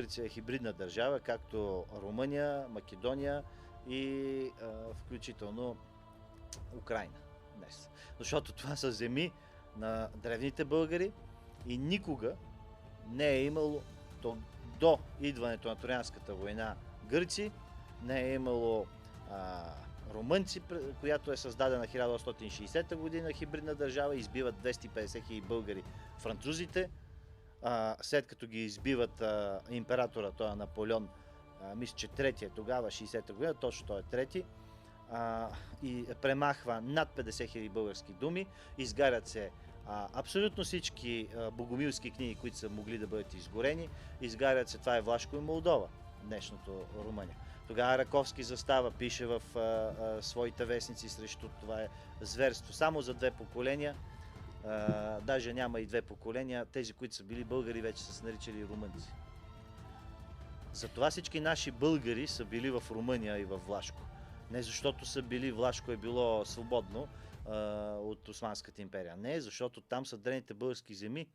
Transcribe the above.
Гърция е хибридна държава, както Румъния, Македония и включително Украйна днес. Защото това са земи на древните българи и никога не е имало до идването на Троянската война гърци, не е имало румънци, която е създадена 1860 година, хибридна държава, избиват 250 хиляди българи французите. След като ги избиват императора, той е Наполеон, мисля, че третия тогава, 60-та година, точно той е трети, и премахва над 50 хиляди български думи, изгарят се абсолютно всички богомилски книги, които са могли да бъдат изгорени, изгарят се, това е Влашко и Молдова, днешното Румъния. Тогава Раковски застава, пише в своите вестници срещу това зверство. Само за 2 поколения, даже няма и 2 поколения, тези, които са били българи, вече са се наричали румънци. Затова всички наши българи са били в Румъния и в Влашко. Не защото са били, Влашко е било свободно от Османската империя. Не, защото там са древните български земи.